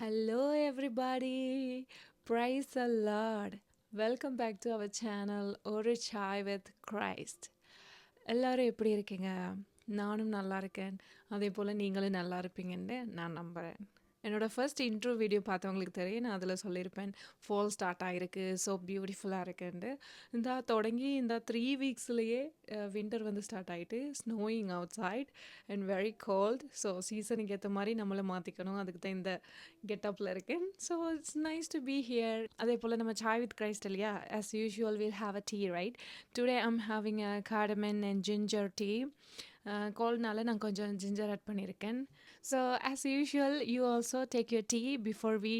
Hello, everybody. Praise the Lord. Welcome back to our channel, ஒரு Chai with Christ. எல்லாரும் எப்படி இருக்கீங்க? நானும் நல்லா இருக்கேன். அதே போல் நீங்களும் நல்லா இருப்பீங்கன்னு நான் நம்புகிறேன். என்னோட ஃபர்ஸ்ட் இன்ட்ரோ வீடியோ பார்த்தவங்களுக்கு தெரியும். நான் அதில் சொல்லியிருப்பேன் ஃபால் ஸ்டார்ட் ஆகிருக்கு, ஸோ பியூட்டிஃபுல்லாக இருக்குன்ட்டு. தொடங்கி இந்த 3 வீக்ஸ்லேயே வின்டர் வந்து ஸ்டார்ட் ஆகிட்டு snowing outside and very cold. So சீசனுக்கு ஏற்ற மாதிரி நம்மளை மாற்றிக்கணும், அதுக்கு தான் இந்த கெட்டப்பில் இருக்கேன். So it's nice to be here. அதே போல் நம்ம சாய் வித் கிரைஸ்ட் இல்லையா, as usual will have a tea right. Today I'm having a cardamom and ginger tea. கோல்ட்னால நான் கொஞ்சம் ஜிஞ்சர் ஆட் பண்ணியிருக்கேன். So as usual, you also take your tea before we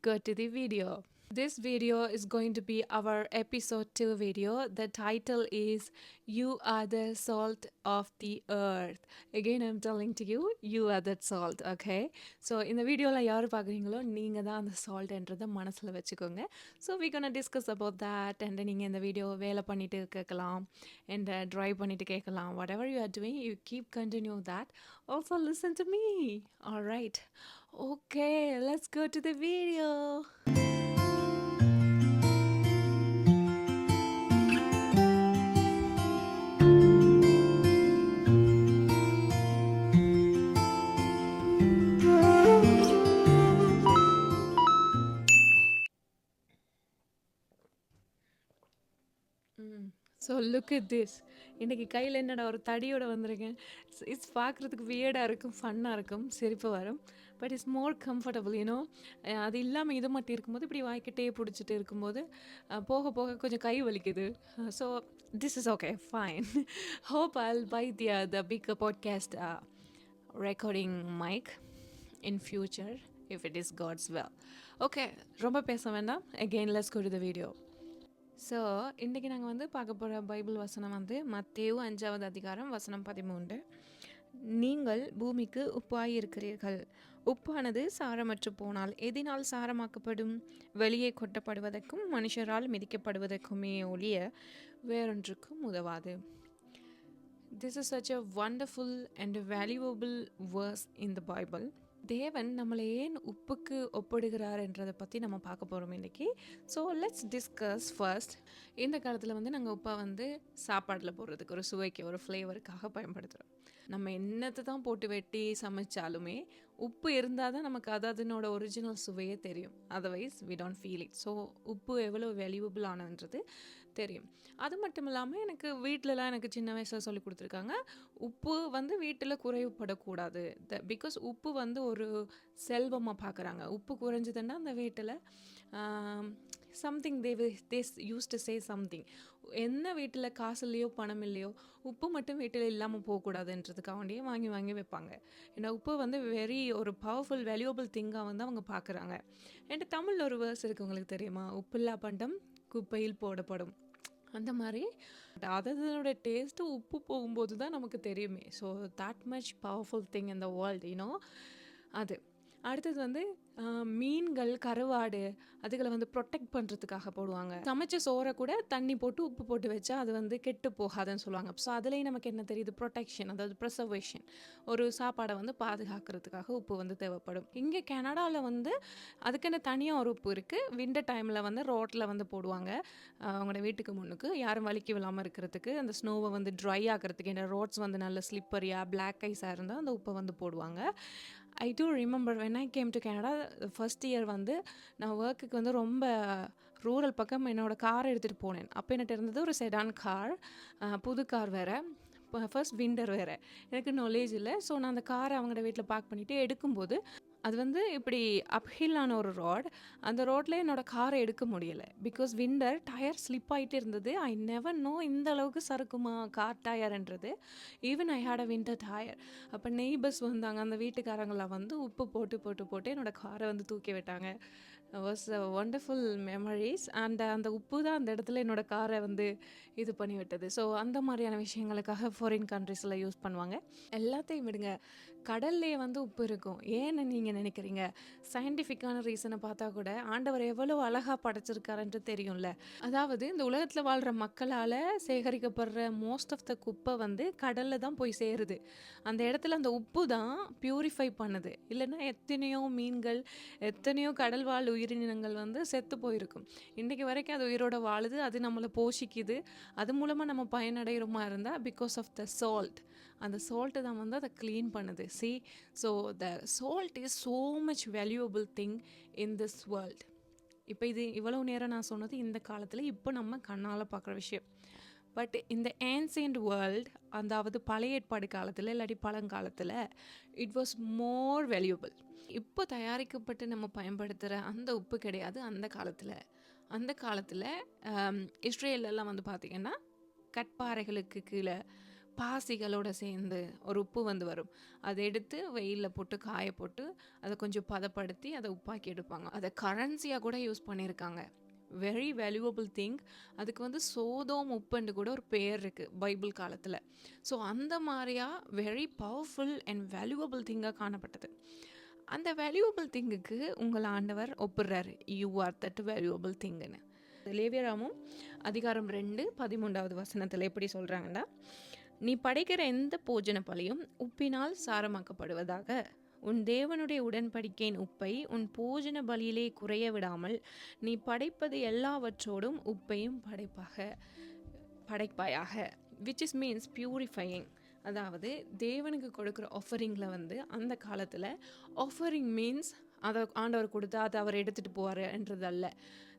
go to the video. This video is going to be our episode 2 video. The title is You Are the Salt of the Earth. Again, I'm telling to you, you are that salt, okay? So in the video la yaar paakreengalo neenga dhaan அந்த salt என்றத மனசுல வெச்சுக்கோங்க. So we're going to discuss about that, and நீங்க இந்த video வேலை பண்ணிட்டு கேட்கலாம் and drive பண்ணிட்டு கேட்கலாம். Whatever you are doing, you keep continue that. Also listen to me. All right. Okay, let's go to the video. So look it this. இன்றைக்கி கையில் என்னடா ஒரு தடியோடு வந்திருக்கேன். இட்ஸ் பார்க்குறதுக்கு வியர்டாக இருக்கும், ஃபன்னாக இருக்கும், சிரிப்பு வரும். But it's more comfortable you know. அது இல்லாமல் இது மட்டும் இருக்கும்போது இப்படி வாய்க்கிட்டே பிடிச்சிட்டு இருக்கும்போது போக போக கொஞ்சம் கை வலிக்குது. So this is okay, fine. Hope I'll buy the big podcast recording mic in future if it is God's will. Okay, ரொம்ப பேச வேண்டாம். Again let's go to the video. So இன்றைக்கி நாங்கள் வந்து பார்க்க போகிற பைபிள் வசனம் வந்து மத்தேயு 5வது அதிகாரம் வசனம் 13. நீங்கள் பூமிக்கு உப்பாய் இருக்கிறீர்கள். உப்பானது சாரமற்று போனால் எதினால் சாரமாக்கப்படும்? வெளியே கொட்டப்படுவதற்கும் மனுஷரால் மிதிக்கப்படுவதற்குமே ஒழிய வேறொன்றுக்கும் உதவாது. This is such a wonderful and valuable verse in the Bible. தேவன் நம்மளை ஏன் உப்புக்கு ஒப்பிடுகிறார் என்றதை பற்றி நம்ம பார்க்க போகிறோம் இன்றைக்கி. So let's discuss first. இந்த காலத்தில் வந்து நாங்கள் உப்பை வந்து சாப்பாட்டில் போடுறதுக்கு ஒரு சுவைக்கு ஒரு ஃப்ளேவருக்காக பயன்படுத்துகிறோம். நம்ம என்னத்தை தான் போட்டு வெட்டி சமைச்சாலுமே உப்பு இருந்தால் தான் நமக்கு அதனோட ஒரிஜினல் சுவையே தெரியும். Otherwise we don't feel it. So உப்பு எவ்வளோ வேல்யூபிள் ஆனதுன்றது தெரியும். அது மட்டும் இல்லாமல் எனக்கு வீட்டிலலாம் எனக்கு சின்ன வயசில் சொல்லி கொடுத்துருக்காங்க, உப்பு வந்து வீட்டில் குறைவுபடக்கூடாது. பிகாஸ் உப்பு வந்து ஒரு செல்வமாக பார்க்குறாங்க. உப்பு குறைஞ்சதுன்னா அந்த வீட்டில் something they use to say something. என்ன வீட்டில் காசு இல்லையோ பணம் இல்லையோ உப்பு மட்டும் வீட்டில் இல்லாமல் போகக்கூடாதுன்றதுக்காக வாங்கி வாங்கி வைப்பாங்க. ஏன்னா உப்பு வந்து வெரி ஒரு பவர்ஃபுல் வேல்யூபிள் திங்காக வந்து அவங்க பார்க்குறாங்க. என்கிட்ட தமிழில் ஒரு வேர்ஸ் இருக்குது, உங்களுக்கு தெரியுமா? உப்பில்லா பண்டம் குப்பையில் போடப்படும். அந்த மாதிரி அதனோட டேஸ்ட்டு உப்பு போகும்போது தான் நமக்கு தெரியுமே. So that much powerful thing in the world you know. அது அடுத்தது வந்து மீன்கள், கருவாடு அதுகளை வந்து ப்ரொடெக்ட் பண்ணுறதுக்காக போடுவாங்க. சமைச்ச சோறை கூட தண்ணி போட்டு உப்பு போட்டு வச்சா அது வந்து கெட்டு போகாதுன்னு சொல்லுவாங்க. ஸோ அதுலேயும் நமக்கு என்ன தெரியுது? ப்ரொடெக்ஷன், அதாவது ப்ரிசர்வேஷன். ஒரு சாப்பாடை வந்து பாதுகாக்கிறதுக்காக உப்பு வந்து தேவைப்படும். இங்கே கனடாவில் வந்து அதுக்குன்னு தனியாக ஒரு உப்பு இருக்குது. விண்டர் டைமில் வந்து ரோட்டில் வந்து போடுவாங்க. அவங்களோட வீட்டுக்கு முன்னுக்கு யாரும் வலிக்கு விழாமல் இருக்கிறதுக்கு, அந்த ஸ்னோவை வந்து ட்ரை ஆகிறதுக்கு. ஏன்னா ரோட்ஸ் வந்து நல்ல ஸ்லிப்பரியாக பிளாக் ஐஸாக இருந்தால் அந்த உப்பை வந்து போடுவாங்க. I do remember when I came to Canada first year வந்து நான் ஒர்க்குக்கு வந்து ரொம்ப ரூரல் பக்கம் என்னோடய காரை எடுத்துகிட்டு போனேன். அப்போ என்கிட்ட இருந்தது ஒரு செடான் கார், புது கார் வேறு, ஃபர்ஸ்ட் விண்டர் வேறு. எனக்கு நாலேஜ் இல்லை. ஸோ நான் அந்த காரை அவங்களோட வீட்டில் பார்க் பண்ணிவிட்டு எடுக்கும்போது அது வந்து இப்படி அப்ஹில்லான ஒரு ரோட். அந்த ரோட்டில் என்னோடய காரை எடுக்க முடியலை. பிகாஸ் விண்டர் டயர் ஸ்லிப் ஆகிட்டு இருந்தது. ஐ நெவர் நோ இந்த அளவுக்கு சறுக்குமா கார் டயர்ன்றது. Even I had a winter tyre. அப்போ நெய்பர்ஸ் வந்தாங்க, அந்த வீட்டுக்காரங்களாம் வந்து உப்பு போட்டு போட்டு போட்டு என்னோடய காரை வந்து தூக்கி விட்டாங்க. Was a wonderful memories. And அந்த உப்பு தான் அந்த இடத்துல என்னோடய காரை வந்து இது பண்ணி விட்டது. ஸோ அந்த மாதிரியான விஷயங்களுக்காக ஃபாரின் கண்ட்ரீஸில் யூஸ் பண்ணுவாங்க. எல்லாத்தையும் விடுங்க, கடல்லே வந்து உப்பு இருக்கும். ஏன்னு நீங்க நினைக்கிறீங்க? சயின்டிஃபிக்கான ரீசன பார்த்தா கூட ஆண்டவர் எவ்வளோ அழகா படைச்சிருக்காருன்ட்டு தெரியும்ல. அதாவது இந்த உலகத்துல வாழ்ற மக்களால சேகரிக்கப்படுற மோஸ்ட் ஆஃப் த குப்பை வந்து கடல்ல தான் போய் சேருது. அந்த இடத்துல அந்த உப்பு தான் பியூரிஃபை பண்ணுது. இல்லைன்னா எத்தனையோ மீன்கள், எத்தனையோ கடல் வாழ் உயிரினங்கள் வந்து செத்து போயிருக்கும். இன்னைக்கு வரைக்கும் அது உயிரோட வாழுது. அது நம்மளை போஷிக்குது. அது மூலமா நம்ம பயனடைகிறோமா இருந்தா பிகாஸ் ஆஃப் த சால்ட். அந்த சால்ட்டு தான் வந்து அதை க்ளீன் பண்ணுது. C, so the salt is so much valuable thing in this world. இப்போ இது இவ்வளவு நேரம் நான் சொன்னது இந்த காலத்தில், இப்போ நம்ம கண்ணால் பார்க்குற விஷயம். பட் இந்த ஏன்சியன்ட் வேர்ல்ட், அதாவது பழைய ஏற்பாடு காலத்தில் இல்லாட்டி பழங்காலத்தில், இட் வாஸ் மோர் வேல்யூபிள். இப்போ தயாரிக்கப்பட்டு நம்ம பயன்படுத்துகிற அந்த உப்பு கிடையாது அந்த காலத்தில். அந்த காலத்தில் இஸ்ரேலெல்லாம் வந்து பார்த்திங்கன்னா கட்பாறைகளுக்கு கீழே பாசிகளோட சேர்ந்து ஒரு உப்பு வந்து வரும். அதை எடுத்து வெயிலில் போட்டு காய போட்டு அதை கொஞ்சம் பதப்படுத்தி அதை உப்பாக்கி எடுப்பாங்க. அதை கரன்சியாக கூட யூஸ் பண்ணியிருக்காங்க. Very valuable thing. அதுக்கு வந்து சோதோம் உப்புன்னு கூட ஒரு பேர் இருக்குது பைபிள் காலத்தில். ஸோ அந்த மாதிரியா வெரி பவர்ஃபுல் அண்ட் வேல்யூபிள் திங்காக காணப்பட்டது. அந்த வேல்யூபிள் திங்குக்கு உங்கள் ஆண்டவர் ஒப்புறாரு, யூ ஆர் தட் வேல்யூபிள் திங்குன்னு. லேவியராமும் அதிகாரம் 2:13 எப்படி சொல்கிறாங்கன்னா, நீ படைக்கிற எந்த போஜன பலியும் உப்பினால் சாரமாக்கப்படுவதாக. உன் தேவனுடைய உடன்படிக்கையின் உப்பை உன் போஜன பலியிலே குறைய விடாமல் நீ படைப்பது எல்லாவற்றோடும் உப்பையும் படைப்பாயாக. Which is means purifying. அதாவது தேவனுக்கு கொடுக்குற ஆஃபரிங்கில் வந்து அந்த காலத்தில் ஆஃபரிங் மீன்ஸ் அதை ஆண்டவர் கொடுத்தா அதை அவர் எடுத்துகிட்டு போவார்ன்றதல்ல.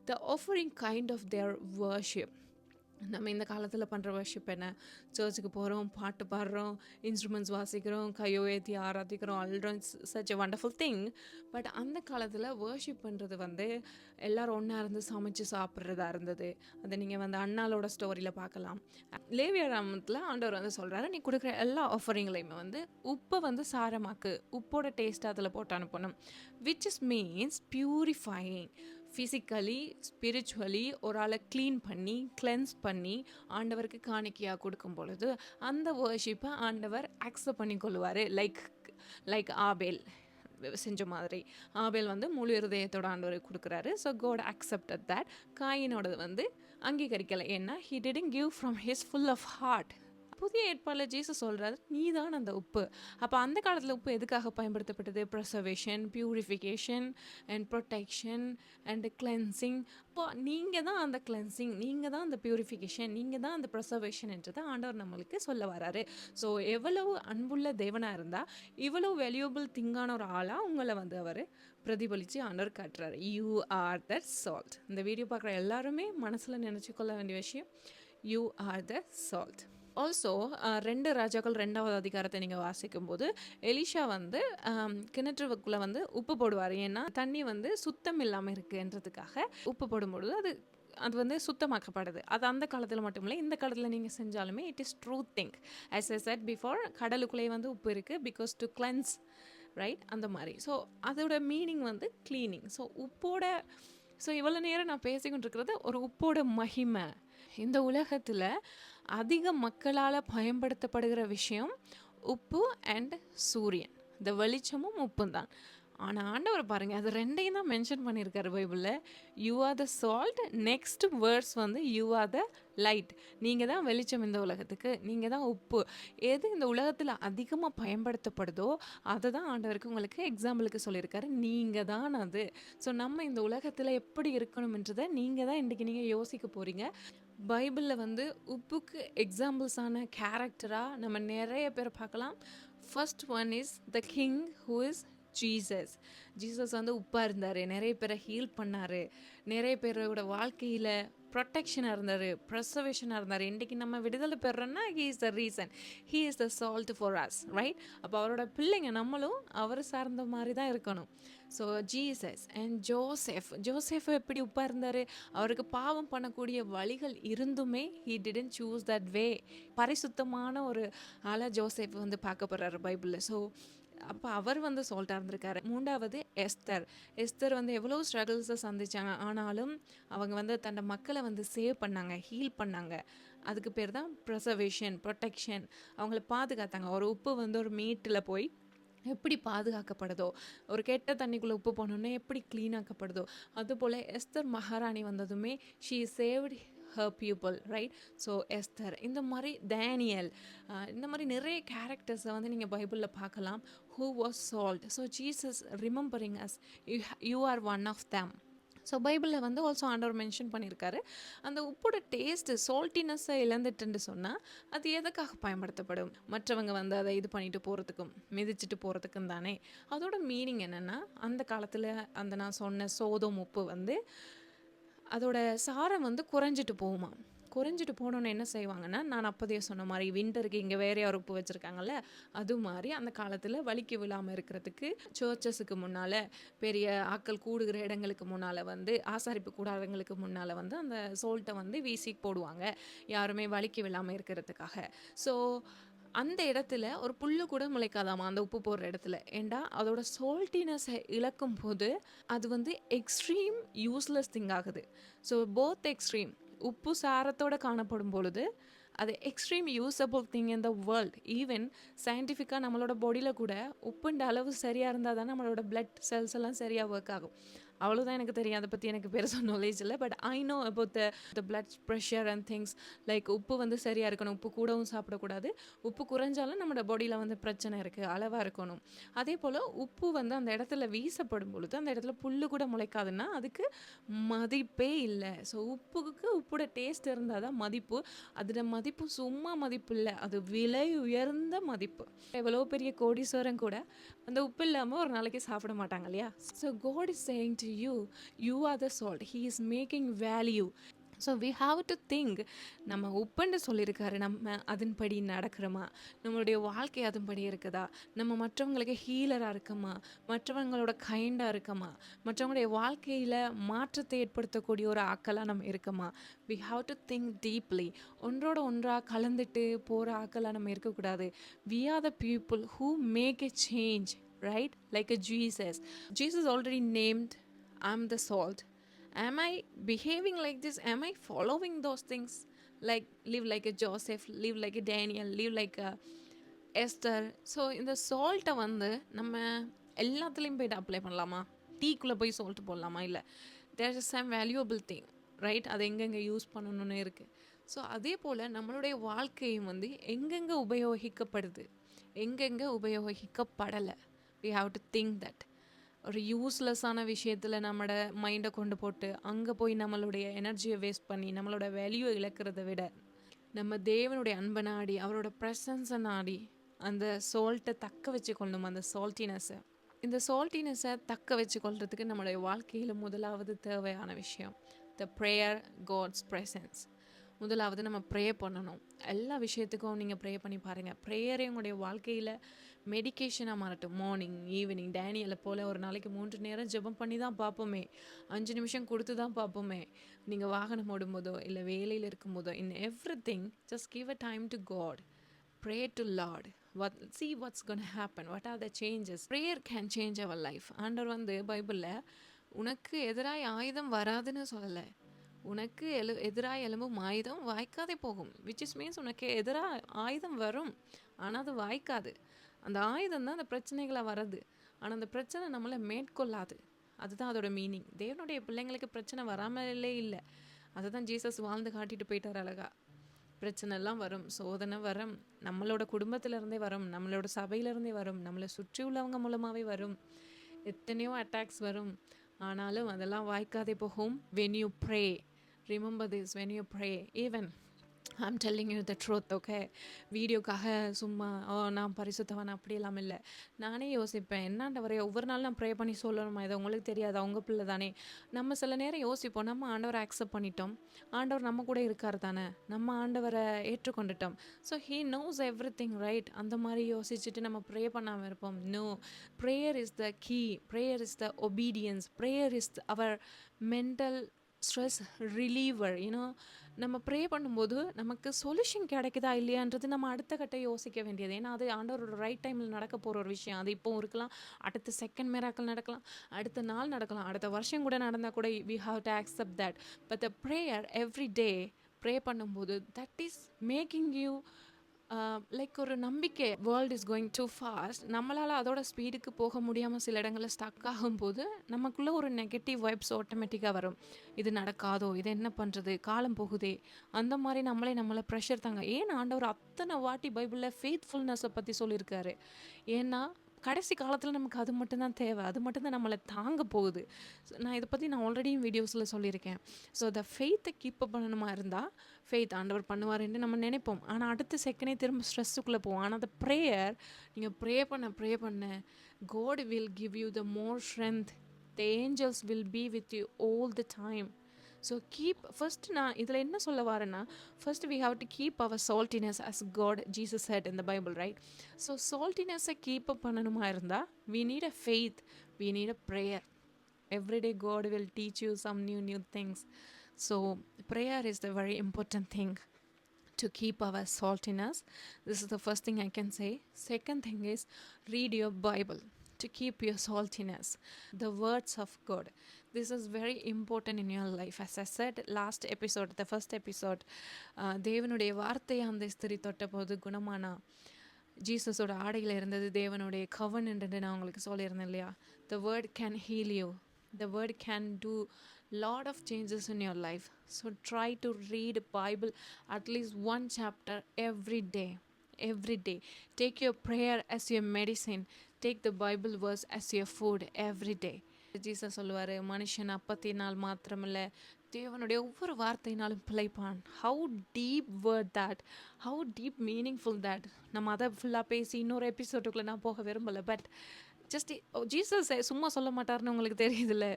The offering kind of their worship. நம்ம இந்த காலத்தில் பண்ணுற வர்ஷிப் என்ன? சர்ச்சுக்கு போகிறோம், பாட்டு பாடுறோம், இன்ஸ்ட்ருமெண்ட்ஸ் வாசிக்கிறோம், கையோ ஏற்றி ஆராதிக்கிறோம், அல்றோம். Such a wonderful thing. But அந்த காலத்தில் வர்ஷிப் பண்ணுறது வந்து எல்லோரும் ஒன்றா இருந்து சமைச்சு சாப்பிட்றதா இருந்தது. அதை நீங்கள் வந்து அண்ணாலோட ஸ்டோரியில் பார்க்கலாம். லேவியராமத்தில் ஆண்டவர் வந்து சொல்கிறாரு, நீ கொடுக்குற எல்லா ஆஃபரிங்லையுமே வந்து உப்பை வந்து சாரமாக்கு, உப்போட டேஸ்ட் அதில் போட்டு அனுப்பணும். Which is means purifying. Physically spiritually ஒரு ஆளை க்ளீன் பண்ணி கிளென்ஸ் பண்ணி ஆண்டவருக்கு காணிக்கையாக கொடுக்கும் பொழுது அந்த வர்ஷிப்பை ஆண்டவர் அக்செப்ட் பண்ணி கொள்வார். லைக் ஆபேல் செஞ்ச மாதிரி. ஆபேல் வந்து முழு இருதயத்தோட ஆண்டவர் கொடுக்குறாரு. So God accepted that. காயினோடது வந்து அங்கீகரிக்கலை. ஏன்னா he didn't give from his full of heart. புதிய ஏற்பாடில் ஜீசஸ் சொல்கிறாரு, நீ தான் அந்த உப்பு. அப்போ அந்த காலத்தில் உப்பு எதுக்காக பயன்படுத்தப்பட்டது? Preservation, purification and protection and cleansing. இப்போ நீங்கள் தான் அந்த கிளென்சிங், நீங்கள் தான் அந்த பியூரிஃபிகேஷன், நீங்கள் தான் அந்த ப்ரிசர்வேஷன் என்றதை ஆண்டவர் நம்மளுக்கு சொல்ல வராரு. ஸோ எவ்வளவு அன்புள்ள தேவனாக இருந்தால் இவ்வளோ வேல்யூபிள் திங்கான ஒரு ஆளாக உங்களை வந்து அவர் பிரதிபலித்து ஆண்டவர் காட்டுறாரு. You are that salt. இந்த வீடியோ பார்க்குற எல்லாருமே மனசில் நினச்சிக்கொள்ள வேண்டிய விஷயம், you are the salt. Also 2 ராஜாக்கள் 2வது அதிகாரத்தை நீங்கள் வாசிக்கும்போது எலிஷா வந்து கிணற்றுக்குள்ளே வந்து உப்பு போடுவார். ஏன்னா தண்ணி வந்து சுத்தம் இல்லாமல் இருக்குன்றதுக்காக உப்பு போடும்பொழுது அது வந்து சுத்தமாக்கப்படுது. அது அந்த காலத்தில் மட்டும் இல்லை, இந்த காலத்தில் நீங்கள் செஞ்சாலுமே it is true thing. As I said before, கடலுக்குள்ளேயே வந்து உப்பு இருக்குது பிகாஸ் டு கிளென்ஸ், ரைட்? அந்த மாதிரி. ஸோ அதோட மீனிங் வந்து க்ளீனிங். ஸோ இவ்வளோ நேரம் நான் பேசிக்கிட்டு இருக்கிறது ஒரு உப்போட மகிமை. இந்த உலகத்தில் அதிக மக்களால் பயன்படுத்தப்படுகிற விஷயம் உப்பு அண்ட் சூரியன். இந்த வெளிச்சமும் உப்பும் தான். ஆனால் ஆண்டவர் பாருங்கள், அது 2ஐயும் தான் மென்ஷன் பண்ணியிருக்காரு பைபிளில். You are the salt. Next words வந்து யூ ஆர் த லைட். நீங்கள் தான் வெளிச்சம் இந்த உலகத்துக்கு, நீங்கள் தான் உப்பு. எது இந்த உலகத்தில் அதிகமாக பயன்படுத்தப்படுதோ அதை தான் ஆண்டவருக்கு உங்களுக்கு எக்ஸாம்பிளுக்கு சொல்லியிருக்காரு. நீங்கள் தான் அது. ஸோ நம்ம இந்த உலகத்தில் எப்படி இருக்கணும்ன்றதை நீங்கள் தான் இன்றைக்கி நீங்கள் யோசிக்க போகிறீங்க. பைபிளில் வந்து உப்புக்கு எக்ஸாம்பிள்ஸான கேரக்டராக நம்ம நிறைய பேர் பார்க்கலாம். First one is the king who is Jesus வந்து உப்பாக இருந்தார், நிறைய பேரை ஹீல் பண்ணார், நிறைய பேரோட வாழ்க்கையில் ப்ரொடெக்ஷனாக இருந்தார், ப்ரிசர்வேஷனாக இருந்தார். இன்றைக்கி நம்ம விடுதலை பெறோன்னா he is the reason, he is the salt for us, right? அப்போ அவரோட பிள்ளைங்க நம்மளும் அவர் சார்ந்த மாதிரி தான் இருக்கணும். ஸோ ஜீசஸ் அண்ட் ஜோசெஃப் எப்படி உப்பாக இருந்தார்? அவருக்கு பாவம் பண்ணக்கூடிய வழிகள் இருந்துமே he didn't choose that way. பரிசுத்தமான ஒரு ஆளாக ஜோசெஃப் வந்து பார்க்க போகிறாரு பைபிளில். ஸோ அப்போ அவர் வந்து சால்ட்டாக இருந்திருக்காரு. 3வது எஸ்தர் வந்து எவ்வளோ ஸ்ட்ரகிள்ஸை சந்திச்சாங்க. ஆனாலும் அவங்க வந்து தன்னோட மக்களை வந்து சேவ் பண்ணாங்க, ஹீல் பண்ணாங்க. அதுக்கு பேர் தான் ப்ரிசர்வேஷன், ப்ரொடெக்ஷன். அவங்கள பாதுகாத்தாங்க. ஒரு உப்பு வந்து ஒரு மீட்டில் போய் எப்படி பாதுகாக்கப்படுதோ, ஒரு கெட்ட தண்ணிக்குள்ளே உப்பு போனோன்னே எப்படி க்ளீன் ஆக்கப்படுதோ, அதுபோல் எஸ்தர் மகாராணி வந்ததுமே she saved her people, right? So Esther, இந்த மாதிரி டேனியல், இந்த மாதிரி நிறைய கேரக்டர்ஸை வந்து நீங்கள் பைபிளில் பார்க்கலாம். Who was salt. So Jesus remembering us, you are one of them. So பைபிளில் வந்து ஆல்சோ ஆண்டவர் மென்ஷன் பண்ணியிருக்காரு, அந்த உப்போட டேஸ்ட்டு சால்ட்டினஸ்ஸை இழந்துட்டுன்னு சொன்னால் அது எதுக்காக பயன்படுத்தப்படும்? மற்றவங்க வந்து அதை இது பண்ணிட்டு போகிறதுக்கும் மிதிச்சுட்டு போகிறதுக்கும் தானே. அதோட மீனிங் என்னென்னா, அந்த காலத்தில் அந்த நான் சொன்ன சோதோம் உப்பு வந்து அதோட சாரம் வந்து குறைஞ்சிட்டு போகுமா. குறைஞ்சிட்டு போனோன்னு என்ன செய்வாங்கன்னா, நான் அப்போதே சொன்ன மாதிரி விண்டருக்கு இங்கே வேற யார் உப்பு வச்சுருக்காங்கல்ல, அது மாதிரி அந்த காலத்தில் வலிக்கு விழாமல் இருக்கிறதுக்கு சர்ச்சஸுக்கு முன்னால், பெரிய ஆட்கள் கூடுகிற இடங்களுக்கு முன்னால் வந்து, ஆசாரிப்பு கூடாரங்களுக்கு முன்னால் வந்து அந்த சோல்ட்டை வந்து வீசி போடுவாங்க, யாருமே வலிக்கு விழாமல் இருக்கிறதுக்காக. ஸோ அந்த இடத்துல ஒரு புல்லு கூட முளைக்காதாமா அந்த உப்பு போடுற இடத்துல. ஏண்டா அதோட சால்ட்டினஸை இழக்கும் போது அது வந்து எக்ஸ்ட்ரீம் யூஸ்லெஸ் திங் ஆகுது. ஸோ போத் எக்ஸ்ட்ரீம், உப்பு சாரத்தோடு காணப்படும் பொழுது அது extreme usable thing in the world. Even சயின்டிஃபிக்காக நம்மளோட பாடியில் கூட உப்புண்ட அளவு சரியாக இருந்தால் தான் நம்மளோட பிளட் செல்ஸ் எல்லாம் சரியாக ஒர்க் ஆகும். அவ்வளோதான் எனக்கு தெரியும், அதை பற்றி எனக்கு பெருசாக நாலேஜ் இல்லை. But I know about the blood pressure and things like. உப்பு வந்து சரியாக இருக்கணும், உப்பு கூடவும் சாப்பிடக்கூடாது, உப்பு குறைஞ்சாலும் நம்மளோட பாடியில் வந்து பிரச்சனை இருக்குது, அளவாக இருக்கணும். அதே போல் உப்பு வந்து அந்த இடத்துல வீசப்படும் பொழுது அந்த இடத்துல புல்லு கூட முளைக்காதுன்னா அதுக்கு மதிப்பே இல்லை. ஸோ உப்புக்கு உப்போட டேஸ்ட் இருந்தால் தான் மதிப்பு. அதோட மதிப்பு சும்மா மதிப்பு இல்லை, அது விலை உயர்ந்த மதிப்பு. எவ்வளோ பெரிய கோடீஸ்வரன் கூட அந்த உப்பு இல்லாமல் ஒரு நாளைக்கு சாப்பிட மாட்டாங்க இல்லையா? So God is saying to you, you are the salt, he is making value. So we have to think, நம்ம உப்புன்னு சொல்லியிருக்காரு, நம்ம அதன்படி நடக்கிறோமா? நம்மளுடைய வாழ்க்கை அதன்படி இருக்குதா? நம்ம மற்றவங்களுக்கு ஹீலராக இருக்கமா? மற்றவங்களோட கைண்டாக இருக்கமா? மற்றவங்களுடைய வாழ்க்கையில் மாற்றத்தை ஏற்படுத்தக்கூடிய ஒரு ஆக்களாக நம்ம இருக்கமா? We have to think deeply. ஒன்றோட ஒன்றாக கலந்துட்டு போகிற ஆக்களாக நம்ம இருக்கக்கூடாது. We are the people who make a change, right? Like a Jesus. Jesus already named, I'm the salt. Am I behaving like this? Am I following those things? Like live like a Joseph, live like a Daniel, live like a Esther. So இந்த சால்ட்டை வந்து நம்ம எல்லாத்துலேயும் போய்ட்டு apply பண்ணலாமா? டீக்குள்ளே போய் salt போடலாமா? இல்லை, there is some valuable thing, right? அது எங்கெங்கே யூஸ் பண்ணணும்னு இருக்குது. ஸோ அதே போல் நம்மளுடைய வாழ்க்கையும் வந்து எங்கெங்கே உபயோகிக்கப்படுது, எங்கெங்கே உபயோகிக்கப்படலை, we have to think that. ஒரு யூஸ்லெஸ்ஸான விஷயத்தில் நம்மளோட மைண்டை கொண்டு போட்டு அங்கே போய் நம்மளுடைய எனர்ஜியை வேஸ்ட் பண்ணி நம்மளோட வேல்யூவை இழக்கிறத விட, நம்ம தேவனுடைய அன்பை நாடி அவரோட ப்ரெசன்ஸை நாடி அந்த சால்ட்டை தக்க வச்சு கொள்ளணும். அந்த சால்ட்டினஸை, இந்த சால்ட்டினஸை தக்க வச்சு கொள்றதுக்கு நம்மளுடைய வாழ்க்கையில் முதலாவது தேவையான விஷயம் த ப்ரேயர், காட்ஸ் ப்ரெசன்ஸ். முதலாவது நம்ம ப்ரே பண்ணணும். எல்லா விஷயத்துக்கும் நீங்கள் ப்ரே பண்ணி பாருங்கள். ப்ரேயரே உங்களுடைய வாழ்க்கையில் மெடிக்கேஷனாக மாறட்டும். மார்னிங், ஈவினிங், டேனியலை போல் ஒரு நாளைக்கு 3 நேரம் ஜெபம் பண்ணி தான் பார்ப்போமே, 5 நிமிஷம் கொடுத்து தான் பார்ப்போமே. நீங்கள் வாகனம் ஓடும்போதோ இல்லை வேலையில் இருக்கும்போதோ, in everything just give a time to God. Pray to Lord. See what's going to happen. What are the changes? Prayer can change our life. ஆண்டவர் வந்து பைபிளில் உனக்கு எதிராய் ஆயுதம் வராதுன்னு சொல்லலை, உனக்கு எதிராக எழும்பும் ஆயுதம் வாய்க்காதே போகும். விச் இஸ் மீன்ஸ் உனக்கு எதிராக ஆயுதம் வரும், ஆனால் அது வாய்க்காது. அந்த ஆயுதம் தான் அந்த பிரச்சனைகளாக வர்றது, ஆனால் அந்த பிரச்சனை நம்மளை மேற்கொள்ளாது. அதுதான் அதோட மீனிங். தேவனுடைய பிள்ளைங்களுக்கு பிரச்சனை வராமலே இல்லை, அதை தான் ஜீசஸ் வாழ்ந்து காட்டிட்டு போயிட்டார் அழகா. பிரச்சனைலாம் வரும், சோதனை வரும், நம்மளோட குடும்பத்திலேருந்தே வரும், நம்மளோட சபையிலேருந்தே வரும், நம்மளை சுற்றி உள்ளவங்க மூலமாகவே வரும், எத்தனையோ அட்டாக்ஸ் வரும். ஆனாலும் அதெல்லாம் வாய்க்காதே போகும். when you pray, remember this, when you pray, even I'm telling you the truth, okay? வீடியோக்காக சும்மா நான் பரிசுத்தவன் அப்படியெல்லாம் இல்லை. நானே யோசிப்பேன், என்னாண்டவரே ஒவ்வொரு நாள் நான் ப்ரே பண்ணி சொல்லணுமா? இது உங்களுக்கு தெரியாது, அவங்க பிள்ளை தானே. நம்ம சில நேரம் யோசிப்போம், நம்ம ஆண்டவரை அக்செப்ட் பண்ணிட்டோம், ஆண்டவர் நம்ம கூட இருக்கார் தானே, நம்ம ஆண்டவரை ஏற்றுக்கொண்டுட்டோம், so he knows everything, right? அந்த மாதிரி யோசிச்சுட்டு நம்ம ப்ரே பண்ணாமல் இருப்போம். No, prayer is the key, prayer is the obedience, prayer is our mental stress reliever. You know, நம்ம ப்ரே பண்ணும்போது நமக்கு சொல்யூஷன் கிடைக்குதா இல்லையான்றது நம்ம அடுத்த கட்ட யோசிக்க வேண்டியது. ஏன்னா அது ஆண்டவரோட ரைட் டைமில் நடக்க போகிற ஒரு விஷயம். அது இப்போவும் இருக்கலாம், அடுத்த செகண்ட் மிராக்கிள் நடக்கலாம், அடுத்த நாள் நடக்கலாம், அடுத்த வருஷம் கூட நடந்தால் கூட we have to accept that. But the prayer every day, pray பண்ணும்போது that is making you like ஒரு நம்பிக்கை world is going two fast, நம்மளால் அதோட ஸ்பீடுக்கு போக முடியாமல் சில இடங்களில் ஸ்டக் ஆகும்போது நமக்குள்ளே ஒரு நெகட்டிவ் வைப்ஸ் ஆட்டோமேட்டிக்காக வரும். இது நடக்காதோ, இது என்ன பண்ணுறது, காலம் போகுதே, அந்த மாதிரி நம்மளை ப்ரெஷர் தாங்க. ஏன் ஆண்டவர் அத்தனை வாட்டி பைபிளில் ஃபெய்த்ஃபுல்னஸை பற்றி சொல்லியிருக்காரு? ஏன்னா கடைசி காலத்தில் நமக்கு அது மட்டும்தான் தேவை, அது மட்டும்தான் நம்மளை தாங்க போகுது. நான் இதை பற்றி ஆல்ரெடியும் வீடியோஸில் சொல்லியிருக்கேன். ஸோ த ஃபெய்த்தை கீப் அப் பண்ணணுமா இருந்தால் ஃபெய்த் ஆண்டவர் பண்ணுவாருன்னு நம்ம நினைப்போம். ஆனால் அடுத்த செகண்டே திரும்ப ஸ்ட்ரெஸ்ஸுக்குள்ளே போவோம். ஆனால் அந்த ப்ரேயர், நீங்கள் ப்ரே பண்ண God will give you the more strength. The angels will be with you all the time. So first நான் இதில் என்ன சொல்ல வரேன்னா, first we have to keep our saltiness as God, Jesus said in the Bible, right? So saltiness-ஐ keep up பண்ணணுமா இருந்தால் we need a faith, we need a prayer. Every day God will teach you some new things. So prayer is the very important thing to keep our saltiness. This is the first thing I can say. Second thing is read your Bible to keep your saltiness, the words of God. This is very important in your life. As I said last episode, the first episode, தேவனுடைய வார்த்தையை அந்த ஸ்திரி தொட்ட போது குணமானா, ஜீசஸோட ஆடையில் இருந்தது தேவனுடைய கவர்னன்ட் என்று நான் உங்களுக்கு சொல்லியிருந்தேன் இல்லையா? The word can heal you. The word can do lot of changes in your life. So try to read Bible at least one chapter every day. Take your prayer as your medicine. Take the Bible verse as your food every day. Jesus சொல்லுவார், மனுஷன் அப்பத்தினால் மாத்திரமில்லை தேவனுடைய ஒவ்வொரு வார்த்தையினாலும் பிழைப்பான். How deep word that, how deep meaningful that. நம்ம அதை ஃபுல்லாக பேசி இன்னொரு எபிசோடுக்குள்ளே நான் போக விரும்பலை. பட் ஜஸ்ட் ஜீசஸ் சும்மா சொல்ல மாட்டார்னு உங்களுக்கு தெரியுதுல்ல.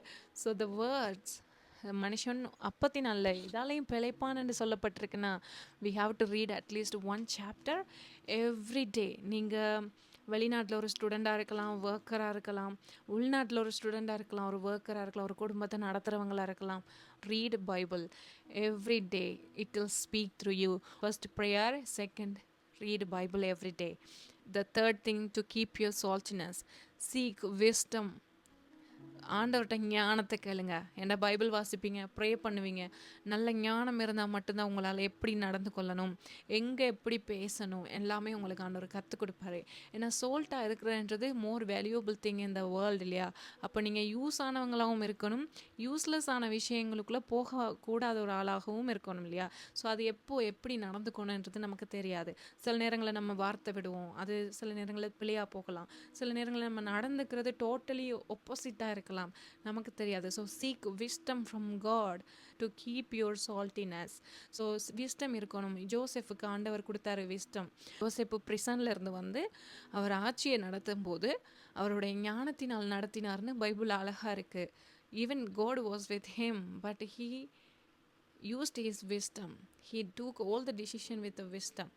ஸோ த வேர்ட்ஸ், மனுஷன் அப்பத்தினால இதாலையும் பிழைப்பான்னு சொல்லப்பட்டிருக்குன்னா we have to read at least one chapter every day. நீங்கள் வெளிநாட்டில் ஒரு ஸ்டூடெண்ட்டாக இருக்கலாம், ஒர்க்கராக இருக்கலாம், உள்நாட்டில் ஒரு ஸ்டூடெண்ட்டாக இருக்கலாம், ஒரு ஒர்க்கராக இருக்கலாம், ஒரு குடும்பத்தை நடத்துகிறவங்களாக இருக்கலாம். read Bible every day. It will speak through you. First prayer, second read Bible every day. The third thing to keep your saltiness, seek wisdom. ஆண்டவர்கிட்ட ஞானத்தை கேளுங்க. ஏன்னா பைபிள் வாசிப்பீங்க, ப்ரே பண்ணுவீங்க, நல்ல ஞானம் இருந்தால் மட்டும்தான் உங்களால் எப்படி நடந்து கொள்ளணும், எங்கே எப்படி பேசணும், எல்லாமே உங்களுக்கு ஆண்டவர் கற்றுக் கொடுப்பாரு. ஏன்னா சோல்ட்டாக இருக்கிறன்றது more valuable thing in the world இல்லையா? அப்போ நீங்கள் யூஸ் ஆனவங்களாகவும் இருக்கணும், யூஸ்லெஸ் ஆன விஷயங்களுக்குள்ளே போகக்கூடாத ஒரு ஆளாகவும் இருக்கணும் இல்லையா? ஸோ அது எப்படி நடந்துக்கணுன்றது நமக்கு தெரியாது. சில நேரங்களில் நம்ம வார்த்தை விடுவோம், அது சில நேரங்களில் பிழையாக போகலாம், சில நேரங்களில் நம்ம நடந்துக்கிறது டோட்டலி ஒப்போசிட்டாக இருக்கலாம், நமக்கு தெரியாது. So seek wisdom from God to keep your saltiness. So wisdom இருக்கணும். ஜோசப்புக்கு ஆண்டவர் கொடுத்தாரு விஸ்டம். ஜோசப்பு பிரிசனில் இருந்து வந்து அவர் ஆட்சியை நடத்தும் போது அவருடைய ஞானத்தினால் நடத்தினார்னு பைபிள் அழகாக இருக்குது. Even God was with him, but he used his wisdom. He took all the decision with the wisdom.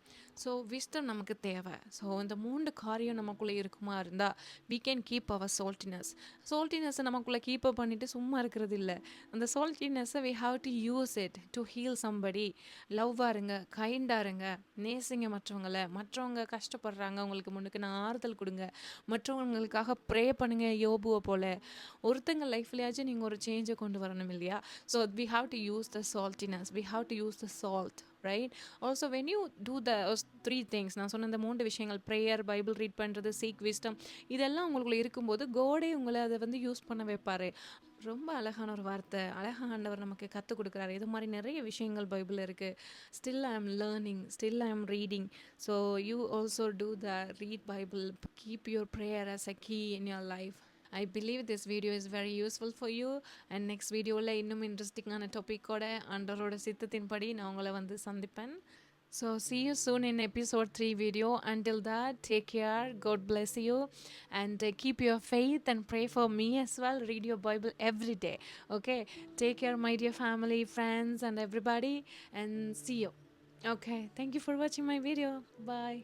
So wisdom நமக்கு தேவை. ஸோ இந்த 3 காரியம் நமக்குள்ளே இருக்குமா இருந்தால் we can keep our saltiness. saltiness நமக்குள்ளே கீப் அப் பண்ணிவிட்டு சும்மா இருக்கிறது இல்லை. அந்த saltiness-ஐ we have to use it to heal somebody. லவ்வாக இருங்க, கைண்டாக இருங்க, நேசிங்க மற்றவங்க கஷ்டப்படுறாங்க, உங்களுக்கு முன்னுக்கு நான் ஆறுதல் கொடுங்க, மற்றவங்களுக்காக ப்ரே பண்ணுங்க. யோபுவை போல் ஒருத்தங்க லைஃப்லையாச்சும் நீங்கள் ஒரு சேஞ்சை கொண்டு வரணும் இல்லையா? So we have to use the saltiness, we have to use the salt, right? Also when you do the 3 things, நான் சொன்ன இந்த 3 விஷயங்கள், ப்ரேயர், பைபிள் ரீட் பண்ணுறது, சீக் விஸ்டம், இதெல்லாம் உங்களுக்குள்ள இருக்கும்போது கோடே உங்களை அதை வந்து யூஸ் பண்ண வைப்பார். ரொம்ப அழகான ஒரு வார்த்தை, அழகாக ஆண்டவர் நமக்கு கற்றுக் கொடுக்குறாரு. இது மாதிரி நிறைய விஷயங்கள் பைபிள் இருக்குது. Still I am learning, still I am reading. So you also do the read Bible, keep your prayer as a key in your life. I believe this video is very useful for you. And next video la innum interesting ana topic oda ஆண்டவரோட சித்தத்தின்படி நான் உங்களை வந்து சந்திப்பேன். So see you soon in episode 3 video. Until that, take care, God bless you, and keep your faith and pray for me as well. Read your Bible every day. Okay, take care my dear family, friends and everybody, and see you. Okay, thank you for watching my video. Bye.